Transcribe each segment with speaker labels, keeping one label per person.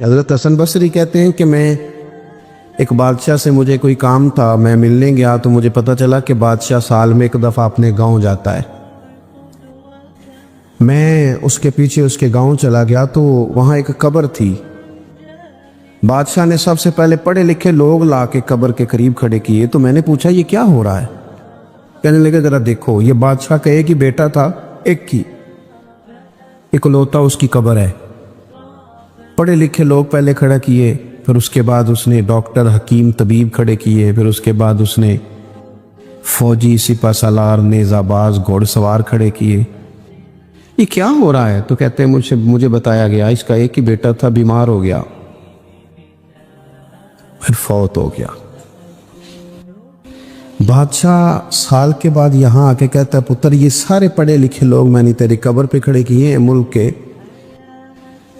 Speaker 1: حضرت حسن بصری کہتے ہیں کہ میں ایک بادشاہ سے مجھے کوئی کام تھا، میں ملنے گیا تو مجھے پتہ چلا کہ بادشاہ سال میں ایک دفعہ اپنے گاؤں جاتا ہے۔ میں اس کے پیچھے اس کے گاؤں چلا گیا تو وہاں ایک قبر تھی۔ بادشاہ نے سب سے پہلے پڑھے لکھے لوگ لا کے قبر کے قریب کھڑے کیے، تو میں نے پوچھا یہ کیا ہو رہا ہے؟ کہنے لگے ذرا دیکھو، یہ بادشاہ کا ایک ہی بیٹا تھا، ایک ہی اکلوتا اس کی قبر ہے۔ پڑھے لکھے لوگ پہلے کھڑا کیے، پھر اس کے بعد اس نے ڈاکٹر، حکیم، طبیب کھڑے کیے، پھر اس کے بعد اس نے فوجی، سپہ سالار، نیزہ باز، گھوڑ سوار کھڑے کیے۔ یہ کیا ہو رہا ہے؟ تو کہتے ہیں مجھے بتایا گیا اس کا ایک ہی بیٹا تھا، بیمار ہو گیا، پھر فوت ہو گیا۔ بادشاہ سال کے بعد یہاں آ کے کہتا ہے پتر یہ سارے پڑھے لکھے لوگ میں نے تیری قبر پہ کھڑے کیے ہیں ملک کے،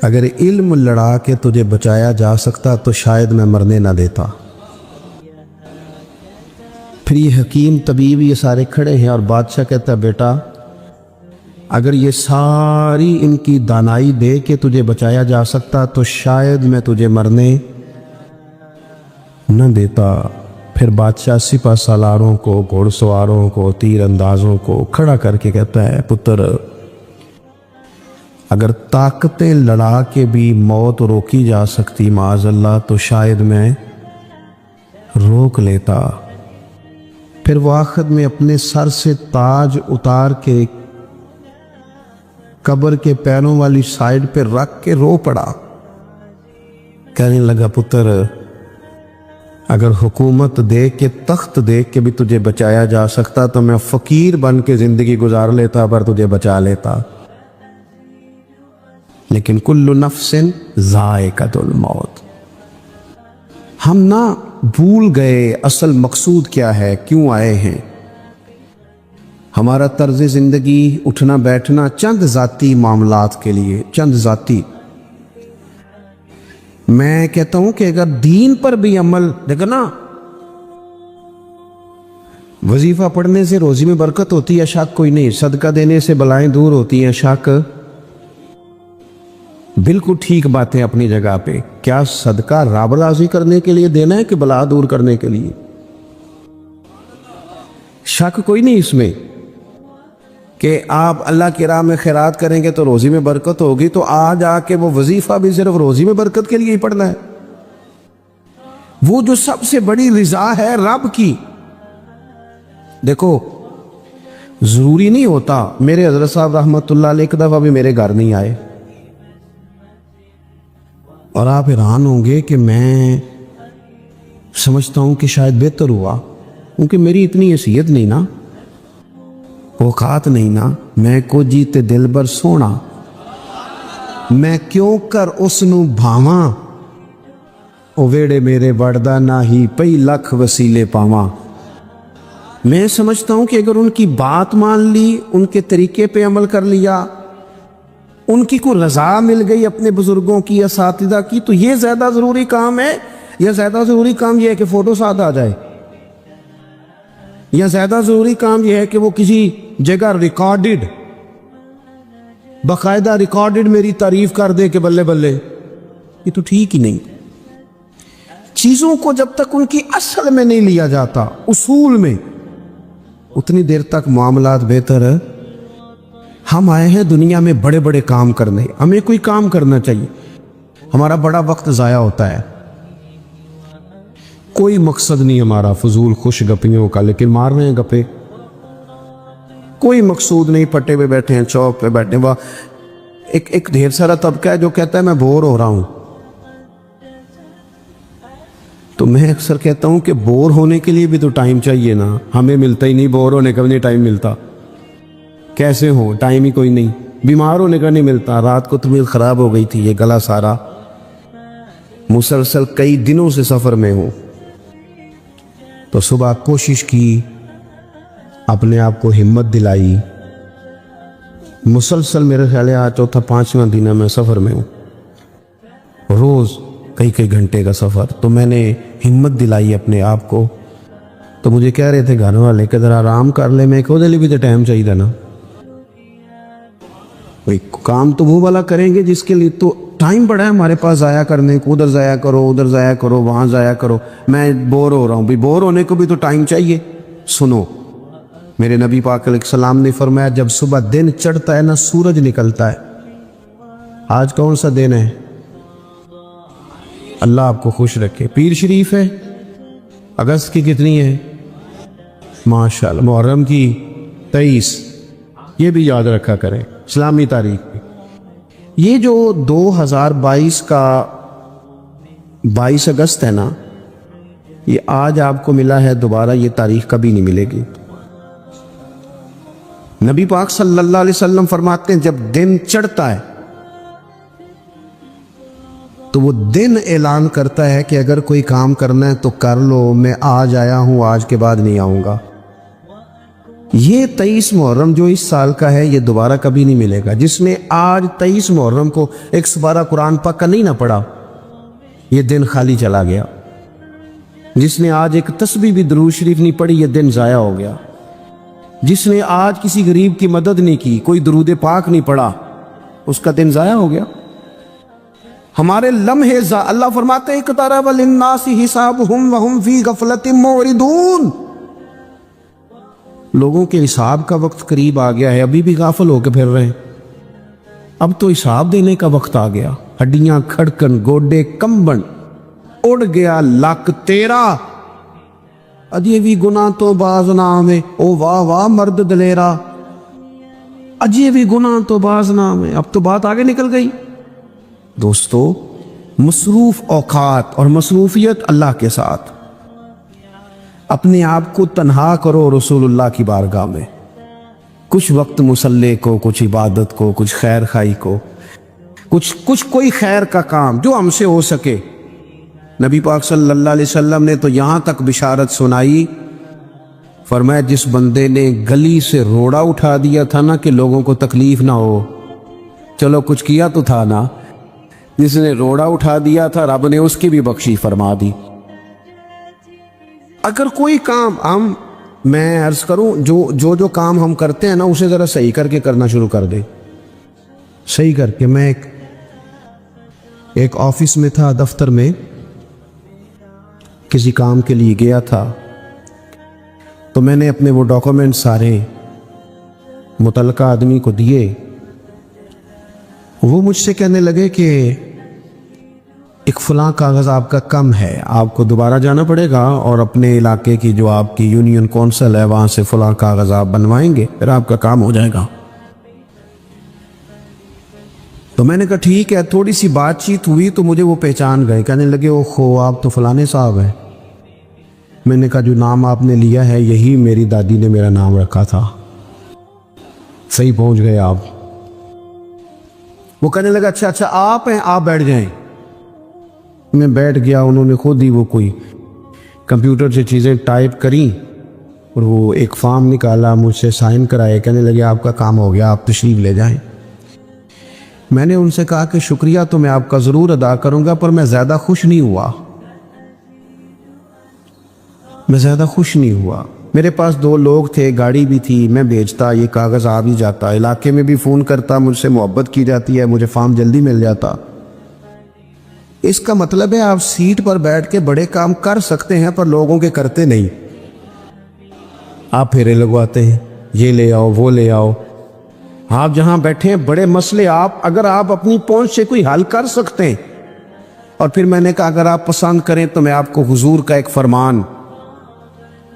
Speaker 1: اگر علم لڑا کے تجھے بچایا جا سکتا تو شاید میں مرنے نہ دیتا۔ پھر یہ حکیم، طبیب، یہ سارے کھڑے ہیں اور بادشاہ کہتا ہے بیٹا اگر یہ ساری ان کی دانائی دے کے تجھے بچایا جا سکتا تو شاید میں تجھے مرنے نہ دیتا۔ پھر بادشاہ سپہ سالاروں کو، گھوڑ سواروں کو، تیر اندازوں کو کھڑا کر کے کہتا ہے پتر اگر طاقتیں لڑا کے بھی موت روکی جا سکتی معاذ اللہ تو شاید میں روک لیتا۔ پھر وہ آخر میں اپنے سر سے تاج اتار کے قبر کے پیروں والی سائیڈ پہ رکھ کے رو پڑا، کہنے لگا پتر اگر حکومت دے کے، تخت دے کے بھی تجھے بچایا جا سکتا تو میں فقیر بن کے زندگی گزار لیتا پر تجھے بچا لیتا، لیکن کل نفس ذائقۃ الموت۔ ہم نہ بھول گئے اصل مقصود کیا ہے، کیوں آئے ہیں۔ ہمارا طرز زندگی، اٹھنا بیٹھنا چند ذاتی معاملات کے لیے، چند ذاتی۔ میں کہتا ہوں کہ اگر دین پر بھی عمل، دیکھو نا وظیفہ پڑھنے سے روزی میں برکت ہوتی ہے شک کوئی نہیں، صدقہ دینے سے بلائیں دور ہوتی ہیں شک، بالکل ٹھیک باتیں اپنی جگہ پہ۔ کیا صدقہ رب راضی کرنے کے لیے دینا ہے کہ بلا دور کرنے کے لیے؟ شک کوئی نہیں اس میں کہ آپ اللہ کی راہ میں خیرات کریں گے تو روزی میں برکت ہوگی، تو آج آ کے وہ وظیفہ بھی صرف روزی میں برکت کے لیے ہی پڑھنا ہے؟ وہ جو سب سے بڑی رضا ہے رب کی، دیکھو ضروری نہیں ہوتا۔ میرے حضرت صاحب رحمۃ اللہ علیہ ایک دفعہ بھی میرے گھر نہیں آئے، اور آپ حیران ہوں گے کہ میں سمجھتا ہوں کہ شاید بہتر ہوا، کیونکہ میری اتنی حیثیت نہیں نا، اوقات نہیں نا، میں کو جیتے دل بر سونا، میں کیوں کر اس نو بھاواں، او ویڑے میرے وڑدا نہ ہی پئی لکھ وسیلے پاواں۔ میں سمجھتا ہوں کہ اگر ان کی بات مان لی، ان کے طریقے پہ عمل کر لیا، ان کی کوئی رضا مل گئی اپنے بزرگوں کی، اساتذہ کی، تو یہ زیادہ ضروری کام ہے، یا زیادہ ضروری کام یہ ہے کہ فوٹو ساتھ آ جائے، یا زیادہ ضروری کام یہ ہے کہ وہ کسی جگہ ریکارڈڈ، باقاعدہ ریکارڈڈ میری تعریف کر دے کہ بلے بلے؟ یہ تو ٹھیک ہی نہیں۔ چیزوں کو جب تک ان کی اصل میں نہیں لیا جاتا، اصول میں، اتنی دیر تک معاملات بہتر ہے۔ ہم آئے ہیں دنیا میں بڑے بڑے کام کرنے، ہمیں کوئی کام کرنا چاہیے، ہمارا بڑا وقت ضائع ہوتا ہے، کوئی مقصد نہیں ہمارا فضول خوش گپیوں کا، لیکن مار رہے ہیں گپے، کوئی مقصود نہیں، پٹے پہ بیٹھے ہیں، چوک پہ بیٹھے ہیں۔ ایک ڈھیر سارا طبقہ ہے جو کہتا ہے میں بور ہو رہا ہوں، تو میں اکثر کہتا ہوں کہ بور ہونے کے لیے بھی تو ٹائم چاہیے نا، ہمیں ملتا ہی نہیں، بور ہونے کا بھی نہیں ٹائم ملتا، کیسے ہو، ٹائم ہی کوئی نہیں، بیمار ہونے کا نہیں ملتا۔ رات کو طبیعت خراب ہو گئی تھی، یہ گلا سارا، مسلسل کئی دنوں سے سفر میں ہوں، تو صبح کوشش کی، اپنے آپ کو ہمت دلائی، مسلسل میرے خیال ہے آج چوتھا پانچواں دن ہے میں سفر میں ہوں، روز کئی گھنٹے کا سفر، تو میں نے ہمت دلائی اپنے آپ کو۔ تو مجھے کہہ رہے تھے گھر والے کہ ذرا آرام کر لے، میں کہو دے بھی تو ٹائم چاہیے نا، کوئی کام تو وہ والا کریں گے جس کے لیے تو ٹائم بڑا ہے ہمارے پاس ضائع کرنے کو، ادھر ضائع کرو، ادھر ضائع کرو، وہاں ضائع کرو، میں بور ہو رہا ہوں. بھی بور ہونے کو بھی تو ٹائم چاہیے. سنو، میرے نبی پاک علیہ السلام نے فرمایا جب صبح دن چڑھتا ہے نا سورج نکلتا ہے. آج کون سا دن ہے؟ اللہ آپ کو خوش رکھے. پیر شریف ہے، اگست کی کتنی ہے؟ ماشاءاللہ محرم کی 23. یہ بھی یاد رکھا کریں اسلامی تاریخ میں. یہ جو 2022 کا 22 اگست ہے نا، یہ آج آپ کو ملا ہے، دوبارہ یہ تاریخ کبھی نہیں ملے گی. نبی پاک صلی اللہ علیہ وسلم فرماتے ہیں جب دن چڑھتا ہے تو وہ دن اعلان کرتا ہے کہ اگر کوئی کام کرنا ہے تو کر لو، میں آج آیا ہوں، آج کے بعد نہیں آؤں گا. یہ 23 محرم جو اس سال کا ہے یہ دوبارہ کبھی نہیں ملے گا. جس نے آج 23 محرم کو ایک سپارہ قرآن پاک کا نہیں نہ پڑھا، یہ دن خالی چلا گیا. جس نے آج ایک تسبیح بھی درود شریف نہیں پڑھی، یہ دن ضائع ہو گیا. جس نے آج کسی غریب کی مدد نہیں کی، کوئی درود پاک نہیں پڑھا، اس کا دن ضائع ہو گیا. ہمارے لمحے اللہ فرماتے ہیں اقترب للناس حسابهم وهم فی غفلۃ معرضون. لوگوں کے حساب کا وقت قریب آ گیا ہے، ابھی بھی غافل ہو کے پھر رہے ہیں. اب تو حساب دینے کا وقت آ گیا. ہڈیاں کھڑکن، گوڈے کمبن، اڑ گیا لک تیرا. اجے بھی گناہ تو باز نہ آوے، او واہ واہ مرد دلیرا. اجے بھی گناہ تو باز نہ آوے. اب تو بات آگے نکل گئی. دوستو، مصروف اوقات اور مصروفیت اللہ کے ساتھ. اپنے آپ کو تنہا کرو رسول اللہ کی بارگاہ میں. کچھ وقت مصلی کو، کچھ عبادت کو، کچھ خیر خائی کو، کچھ کوئی خیر کا کام جو ہم سے ہو سکے. نبی پاک صلی اللہ علیہ وسلم نے تو یہاں تک بشارت سنائی، فرمایا جس بندے نے گلی سے روڑا اٹھا دیا تھا نا کہ لوگوں کو تکلیف نہ ہو، چلو کچھ کیا تو تھا نا. جس نے روڑا اٹھا دیا تھا رب نے اس کی بھی بخشی فرما دی. اگر کوئی کام میں عرض کروں جو کام ہم کرتے ہیں نا اسے ذرا صحیح کر کے کرنا شروع کر دیں. صحیح کر کے. میں ایک آفس میں تھا، دفتر میں کسی کام کے لیے گیا تھا، تو میں نے اپنے وہ ڈاکومنٹ سارے متعلقہ آدمی کو دیے. وہ مجھ سے کہنے لگے کہ ایک فلاں کاغذ آپ کا کم ہے، آپ کو دوبارہ جانا پڑے گا اور اپنے علاقے کی جو آپ کی یونین کونسل ہے وہاں سے فلاں کاغذ آپ بنوائیں گے، پھر آپ کا کام ہو جائے گا. تو میں نے کہا ٹھیک ہے. تھوڑی سی بات چیت ہوئی تو مجھے وہ پہچان گئے. کہنے لگے او خو آپ تو فلانے صاحب ہیں. میں نے کہا جو نام آپ نے لیا ہے یہی میری دادی نے میرا نام رکھا تھا. صحیح پہنچ گئے آپ. وہ کہنے لگا اچھا آپ ہیں، آپ بیٹھ جائیں. میں بیٹھ گیا. انہوں نے خود ہی وہ کوئی کمپیوٹر سے چیزیں ٹائپ کریں اور وہ ایک فارم نکالا، مجھ سے سائن کرائے. کہنے لگے آپ کا کام ہو گیا، آپ تشریف لے جائیں. میں نے ان سے کہا کہ شکریہ تو میں آپ کا ضرور ادا کروں گا، پر میں زیادہ خوش نہیں ہوا. میرے پاس 2 لوگ تھے، گاڑی بھی تھی، میں بھیجتا، یہ کاغذ آ بھی جاتا، علاقے میں بھی فون کرتا، مجھ سے محبت کی جاتی ہے، مجھے فارم جلدی مل جاتا. اس کا مطلب ہے آپ سیٹ پر بیٹھ کے بڑے کام کر سکتے ہیں پر لوگوں کے کرتے نہیں. آپ پھیرے لگواتے ہیں، یہ لے آؤ وہ لے آؤ. آپ جہاں بیٹھے ہیں بڑے مسئلے اگر آپ اپنی پہنچ سے کوئی حل کر سکتے ہیں. اور پھر میں نے کہا اگر آپ پسند کریں تو میں آپ کو حضور کا ایک فرمان،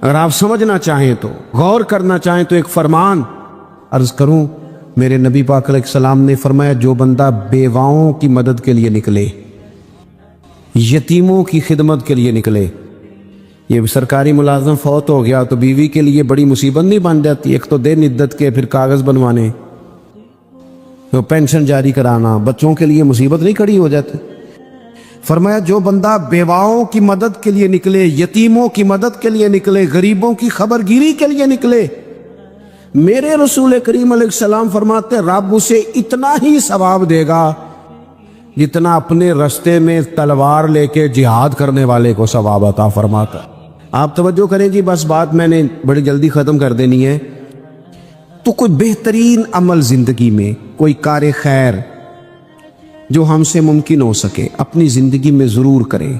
Speaker 1: اگر آپ سمجھنا چاہیں تو، غور کرنا چاہیں تو ایک فرمان عرض کروں. میرے نبی پاک علیہ السلام نے فرمایا جو بندہ بیواؤں کی مدد کے لیے نکلے، یتیموں کی خدمت کے لیے نکلے. یہ سرکاری ملازم فوت ہو گیا تو بیوی کے لیے بڑی مصیبت نہیں بن جاتی؟ ایک تو دن عدت کے، پھر کاغذ بنوانے، تو پینشن جاری کرانا، بچوں کے لیے مصیبت نہیں کھڑی ہو جاتی. فرمایا جو بندہ بیواؤں کی مدد کے لیے نکلے، یتیموں کی مدد کے لیے نکلے، غریبوں کی خبرگیری کے لیے نکلے، میرے رسول کریم علیہ السلام فرماتے رب اسے اتنا ہی ثواب دے گا جتنا اپنے رستے میں تلوار لے کے جہاد کرنے والے کو ثواب عطا فرماتا. آپ توجہ کریں جی، بس بات میں نے بڑی جلدی ختم کر دینی ہے. تو کوئی بہترین عمل زندگی میں، کوئی کار خیر، جو ہم سے ممکن ہو سکے اپنی زندگی میں ضرور کریں.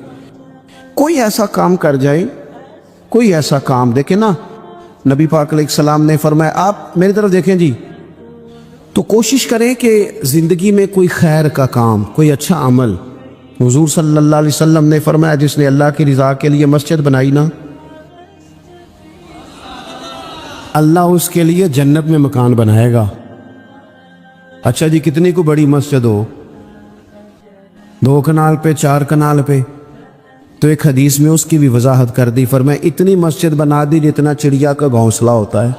Speaker 1: کوئی ایسا کام کر جائے, کوئی ایسا کام. دیکھیں نا, نبی پاک علیہ السلام نے فرمایا, آپ میری طرف دیکھیں جی, تو کوشش کریں کہ زندگی میں کوئی خیر کا کام, کوئی اچھا عمل. حضور صلی اللہ علیہ وسلم نے فرمایا, جس نے اللہ کی رضا کے لیے مسجد بنائی نا, اللہ اس کے لیے جنت میں مکان بنائے گا. اچھا جی, کتنی کو بڑی مسجد ہو, 2 کنال پہ 4 کنال پہ, تو ایک حدیث میں اس کی بھی وضاحت کر دی. فرمایا اتنی مسجد بنا دی جتنا چڑیا کا گھونسلہ ہوتا ہے.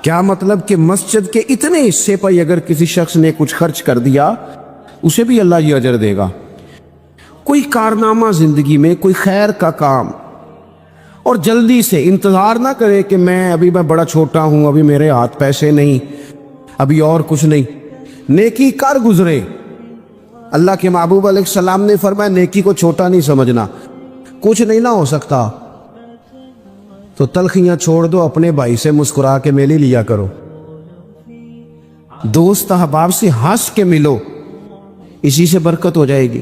Speaker 1: کیا مطلب کہ مسجد کے اتنے حصے پر اگر کسی شخص نے کچھ خرچ کر دیا, اسے بھی اللہ یہ اجر دے گا. کوئی کارنامہ زندگی میں, کوئی خیر کا کام, اور جلدی سے انتظار نہ کرے کہ ابھی میں بڑا چھوٹا ہوں, ابھی میرے ہاتھ پیسے نہیں, ابھی اور کچھ نہیں. نیکی کر گزرے. اللہ کے محبوب علیہ السلام نے فرمایا, نیکی کو چھوٹا نہیں سمجھنا. کچھ نہیں نہ ہو سکتا تو تلخیاں چھوڑ دو, اپنے بھائی سے مسکرا کے میلے لیا کرو, دوست احباب سے ہنس کے ملو, اسی سے برکت ہو جائے گی.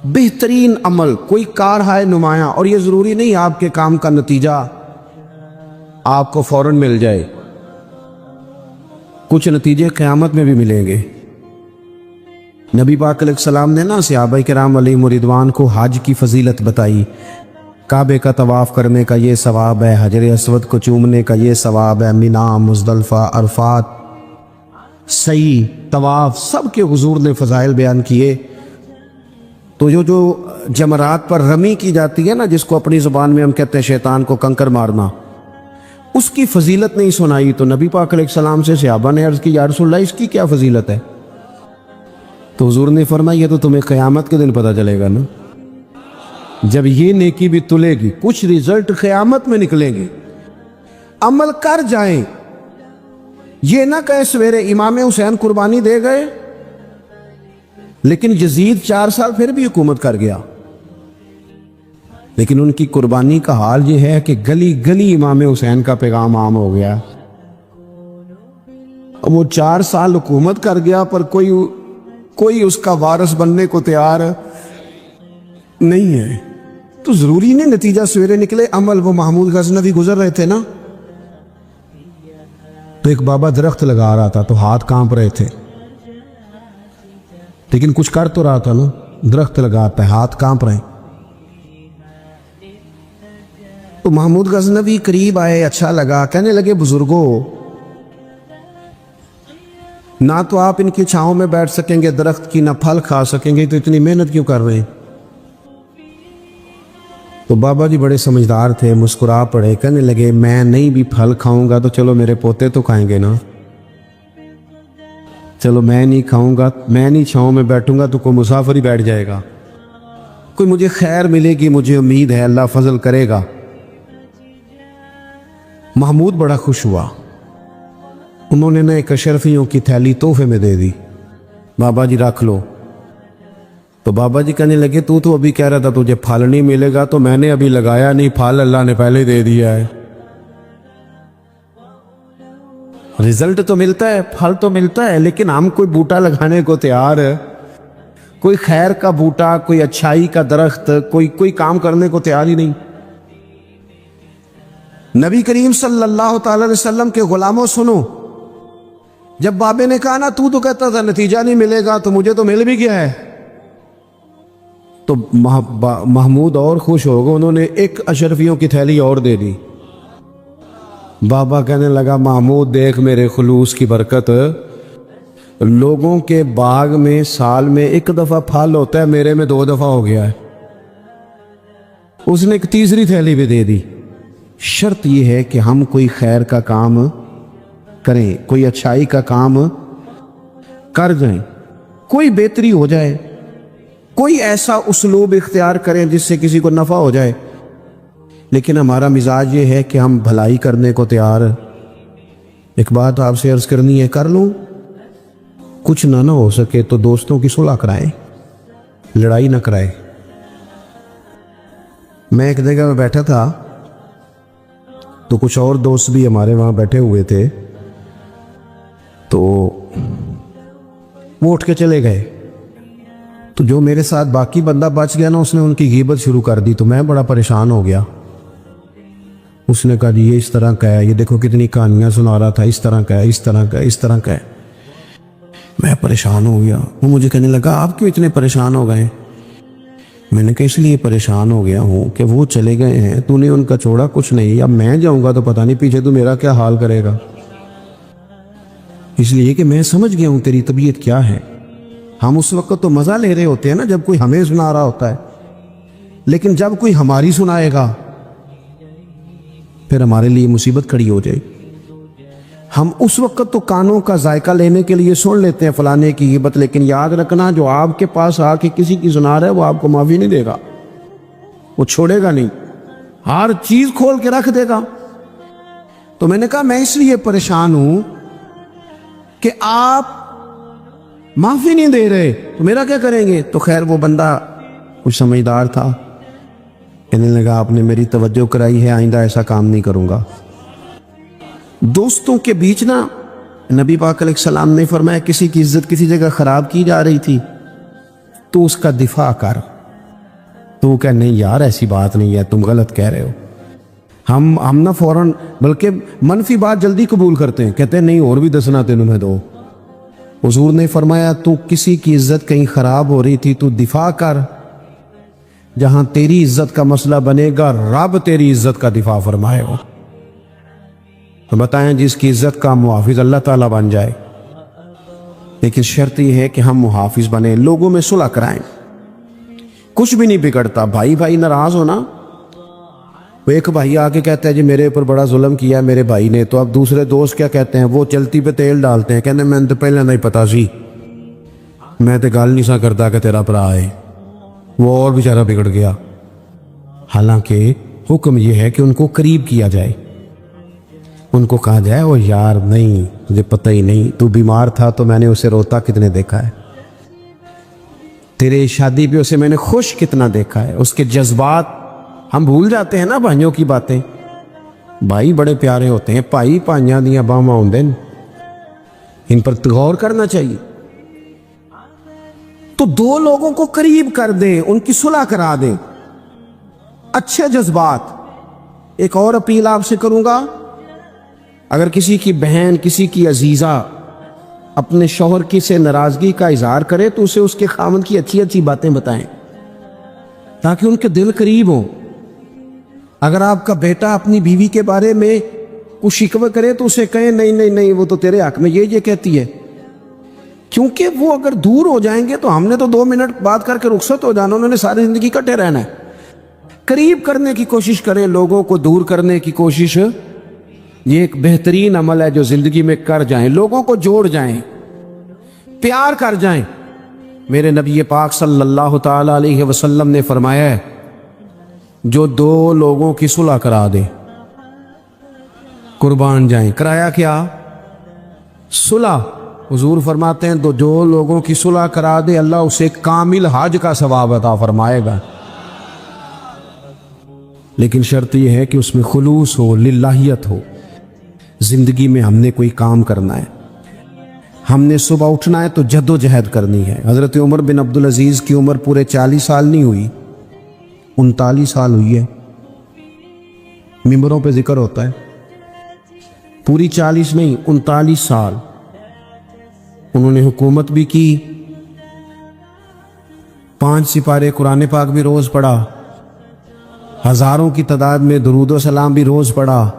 Speaker 1: بہترین عمل کوئی کار ہے نمایاں, اور یہ ضروری نہیں آپ کے کام کا نتیجہ آپ کو فوراً مل جائے, کچھ نتیجے قیامت میں بھی ملیں گے. نبی پاک علیہ السلام نے نا صحابہ کرام علیہم رضوان کو حج کی فضیلت بتائی. کعبے کا طواف کرنے کا یہ ثواب ہے, حجر اسود کو چومنے کا یہ ثواب ہے, مینا, مزدلفہ, عرفات, سعی, طواف, سب کے حضور نے فضائل بیان کیے. تو جو جمرات پر رمی کی جاتی ہے نا, جس کو اپنی زبان میں ہم کہتے ہیں شیطان کو کنکر مارنا, اس کی فضیلت نہیں سنائی. تو نبی پاک علیہ السلام سے صحابہ نے عرض کی, یا رسول اللہ اس کی کیا فضیلت ہے؟ تو حضور نے فرمایا, یہ تو تمہیں قیامت کے دن پتہ چلے گا نا, جب یہ نیکی بھی تلے گی, کچھ رزلٹ قیامت میں نکلیں گے. عمل کر جائیں, یہ نہ کہیں سویرے امام حسین قربانی دے گئے لیکن یزید 4 سال پھر بھی حکومت کر گیا, لیکن ان کی قربانی کا حال یہ ہے کہ گلی گلی امام حسین کا پیغام عام ہو گیا. وہ 4 سال حکومت کر گیا پر کوئی اس کا وارث بننے کو تیار نہیں ہے. تو ضروری نہیں نتیجہ سویرے نکلے. عمل, وہ محمود غزنوی گزر رہے تھے نا, تو ایک بابا درخت لگا رہا تھا, تو ہاتھ کانپ رہے تھے, لیکن کچھ کر تو رہا تھا نا. درخت لگاتا ہے, ہاتھ کانپ رہے. تو محمود غزنوی قریب آئے, اچھا لگا, کہنے لگے, بزرگوں, نہ تو آپ ان کی چھاؤں میں بیٹھ سکیں گے درخت کی, نہ پھل کھا سکیں گے, تو اتنی محنت کیوں کر رہے ہیں؟ تو بابا جی بڑے سمجھدار تھے, مسکرا پڑے, کہنے لگے, میں نہیں بھی پھل کھاؤں گا تو چلو میرے پوتے تو کھائیں گے نا. چلو میں نہیں کھاؤں گا, میں نہیں چھاؤں میں بیٹھوں گا تو کوئی مسافر ہی بیٹھ جائے گا, کوئی مجھے خیر ملے گی, مجھے امید ہے اللہ فضل کرے گا. محمود بڑا خوش ہوا. انہوں نے نا ایک اشرفیوں کی تھیلی تحفے میں دے دی, بابا جی رکھ لو. تو بابا جی کہنے لگے, تو ابھی کہہ رہا تھا تجھے پھل نہیں ملے گا, تو میں نے ابھی لگایا نہیں, پھل اللہ نے پہلے دے دیا ہے. رزلٹ تو ملتا ہے, پھل تو ملتا ہے, لیکن ہم کوئی بوٹا لگانے کو تیار ہے, کوئی خیر کا بوٹا, کوئی اچھائی کا درخت, کوئی کام کرنے کو تیار ہی نہیں. نبی کریم صلی اللہ تعالی علیہ وسلم کے غلاموں سنو, جب بابے نے کہا نا, تو کہتا تھا نتیجہ نہیں ملے گا, تو مجھے تو مل بھی گیا ہے. تو محمود اور خوش ہو گئے, انہوں نے ایک اشرفیوں کی تھیلی اور دے دی. بابا کہنے لگا, محمود دیکھ میرے خلوص کی برکت, لوگوں کے باغ میں سال میں 1 دفعہ پھل ہوتا ہے, میرے میں 2 دفعہ ہو گیا ہے. اس نے ایک تیسری تھیلی بھی دے دی. شرط یہ ہے کہ ہم کوئی خیر کا کام کریں, کوئی اچھائی کا کام کر جائیں, کوئی بہتری ہو جائے, کوئی ایسا اسلوب اختیار کریں جس سے کسی کو نفع ہو جائے. لیکن ہمارا مزاج یہ ہے کہ ہم بھلائی کرنے کو تیار. ایک بات آپ سے عرض کرنی ہے, کر لوں, کچھ نہ ہو سکے تو دوستوں کی صلح کرائیں, لڑائی نہ کرائیں. میں ایک جگہ میں بیٹھا تھا, تو کچھ اور دوست بھی ہمارے وہاں بیٹھے ہوئے تھے. تو وہ اٹھ کے چلے گئے. تو جو میرے ساتھ باقی بندہ بچ گیا نا، اس نے ان کی غیبت شروع کر دی. تو میں بڑا پریشان ہو گیا. اس نے کہا جی یہ اس طرح کا ہے، یہ دیکھو کتنی کہانیاں سنا رہا تھا، اس طرح کا ہے، اس طرح کا ہے، اس طرح کا ہے. میں پریشان ہو گیا. وہ مجھے کہنے لگا آپ کیوں اتنے پریشان ہو گئے؟ میں نے کہا اس لیے پریشان ہو گیا ہوں کہ وہ چلے گئے ہیں، تو نے ان کا چھوڑا کچھ نہیں، اب میں جاؤں گا تو پتہ نہیں پیچھے تو میرا کیا حال کرے گا. اس لیے کہ میں سمجھ گیا ہوں تیری طبیعت کیا ہے. ہم اس وقت تو مزہ لے رہے ہوتے ہیں نا جب کوئی ہمیں سنا رہا ہوتا ہے، لیکن جب کوئی ہماری سنائے گا پھر ہمارے لیے مصیبت کھڑی ہو جائے. ہم اس وقت تو کانوں کا ذائقہ لینے کے لیے سن لیتے ہیں فلانے کی غیبت، لیکن یاد رکھنا جو آپ کے پاس آ کے کسی کی سنا رہا ہے وہ آپ کو معافی نہیں دے گا، وہ چھوڑے گا نہیں، ہر چیز کھول کے رکھ دے گا. تو میں نے کہا میں اس لیے پریشان ہوں کہ آپ معافی نہیں دے رہے، تو میرا کیا کریں گے؟ تو خیر وہ بندہ کچھ سمجھدار تھا، کہنے لگا آپ نے میری توجہ کرائی ہے، آئندہ ایسا کام نہیں کروں گا. دوستوں کے بیچ نا نبی پاک علیہ السلام نے فرمایا کسی کی عزت کسی جگہ خراب کی جا رہی تھی تو اس کا دفاع کر. تو وہ کہ نہیں یار ایسی بات نہیں ہے، تم غلط کہہ رہے ہو. ہم نہ فوراً بلکہ منفی بات جلدی قبول کرتے ہیں، کہتے ہیں نہیں اور بھی دسنا تینوں میں دو. حضور نے فرمایا تو کسی کی عزت کہیں خراب ہو رہی تھی تو دفاع کر. جہاں تیری عزت کا مسئلہ بنے گا رب تیری عزت کا دفاع فرمائے گا. تو بتائیں جس کی عزت کا محافظ اللہ تعالیٰ بن جائے، لیکن شرط یہ ہے کہ ہم محافظ بنیں، لوگوں میں صلح کرائیں. کچھ بھی نہیں بگڑتا، بھائی بھائی ناراض ہونا. وہ ایک بھائی آ کے کہتا ہے جی میرے اوپر بڑا ظلم کیا میرے بھائی نے، تو اب دوسرے دوست کیا کہتے ہیں؟ وہ چلتی پہ تیل ڈالتے ہیں، کہتے ہیں میں تو پہلے نہیں پتا سی، میں تو گل نہیں سا کرتا کہ تیرا بھرا ہے. وہ اور بیچارہ بگڑ گیا. حالانکہ حکم یہ ہے کہ ان کو قریب کیا جائے، ان کو کہا جائے وہ یار نہیں مجھے پتہ ہی نہیں، تو بیمار تھا تو میں نے اسے روتا کتنے دیکھا ہے، تیرے شادی پہ اسے میں نے خوش کتنا دیکھا ہے. اس کے جذبات ہم بھول جاتے ہیں نا بھائیوں کی باتیں. بھائی بڑے پیارے ہوتے ہیں، بھائی پائیاں دیاں باواں ہوندے نے، ان پر غور کرنا چاہیے. تو دو لوگوں کو قریب کر دیں، ان کی صلح کرا دیں، اچھے جذبات. ایک اور اپیل آپ سے کروں گا، اگر کسی کی بہن کسی کی عزیزہ اپنے شوہر کی سے ناراضگی کا اظہار کرے تو اسے اس کے خاوند کی اچھی اچھی باتیں بتائیں تاکہ ان کے دل قریب ہوں. اگر آپ کا بیٹا اپنی بیوی کے بارے میں کچھ شکوہ کرے تو اسے کہیں نہیں نہیں نہیں وہ تو تیرے حق میں یہ کہتی ہے، کیونکہ وہ اگر دور ہو جائیں گے تو ہم نے تو 2 منٹ بات کر کے رخصت ہو جانا، انہوں نے ساری زندگی کٹے رہنا ہے. قریب کرنے کی کوشش کریں، لوگوں کو دور کرنے کی کوشش یہ ایک بہترین عمل ہے جو زندگی میں کر جائیں. لوگوں کو جوڑ جائیں، پیار کر جائیں. میرے نبی پاک صلی اللہ تعالی علیہ وسلم نے فرمایا ہے جو 2 لوگوں کی صلح کرا دے قربان جائیں. کرایا کیا؟ صلح. حضور فرماتے ہیں جو لوگوں کی صلح کرا دے اللہ اسے کامل حج کا ثواب عطا فرمائے گا، لیکن شرط یہ ہے کہ اس میں خلوص ہو، للہیت ہو. زندگی میں ہم نے کوئی کام کرنا ہے، ہم نے صبح اٹھنا ہے تو جد و جہد کرنی ہے. حضرت عمر بن عبدالعزیز کی عمر پورے 40 سال نہیں ہوئی، 39 سال ہوئی ہے. ممبروں پہ ذکر ہوتا ہے، پوری 40 نہیں 39 سال انہوں نے حکومت بھی کی، 5 سپارے قرآن پاک بھی روز پڑھا، ہزاروں کی تعداد میں درود و سلام بھی روز پڑھا،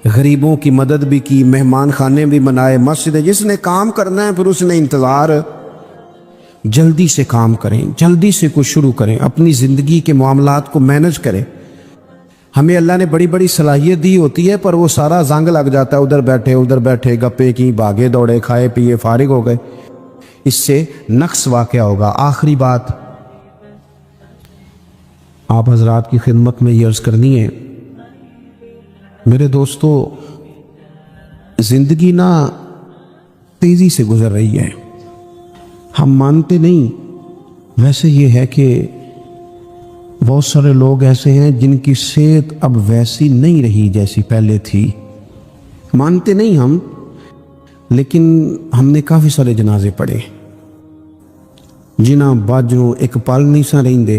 Speaker 1: غریبوں کی مدد بھی کی، مہمان خانے بھی منائے، مسجد. جس نے کام کرنا ہے پھر اس نے انتظار. جلدی سے کام کریں، جلدی سے کچھ شروع کریں، اپنی زندگی کے معاملات کو مینج کریں. ہمیں اللہ نے بڑی بڑی صلاحیت دی ہوتی ہے پر وہ سارا زنگ لگ جاتا ہے، ادھر بیٹھے گپے کی، بھاگے دوڑے، کھائے پیے فارغ ہو گئے. اس سے نقص واقع ہوگا. آخری بات آپ حضرات کی خدمت میں یہ عرض کرنی ہے، میرے دوستو زندگی نا تیزی سے گزر رہی ہے. ہم مانتے نہیں، ویسے یہ ہے کہ بہت سارے لوگ ایسے ہیں جن کی صحت اب ویسی نہیں رہی جیسی پہلے تھی. مانتے نہیں ہم، لیکن ہم نے کافی سارے جنازے پڑھے، ਜਿਨ੍ਹਾਂ ਬਾਝੋਂ ਇੱਕ ਪਲ ਨਹੀਂ ਸਾਂ ਰਹਿੰਦੇ,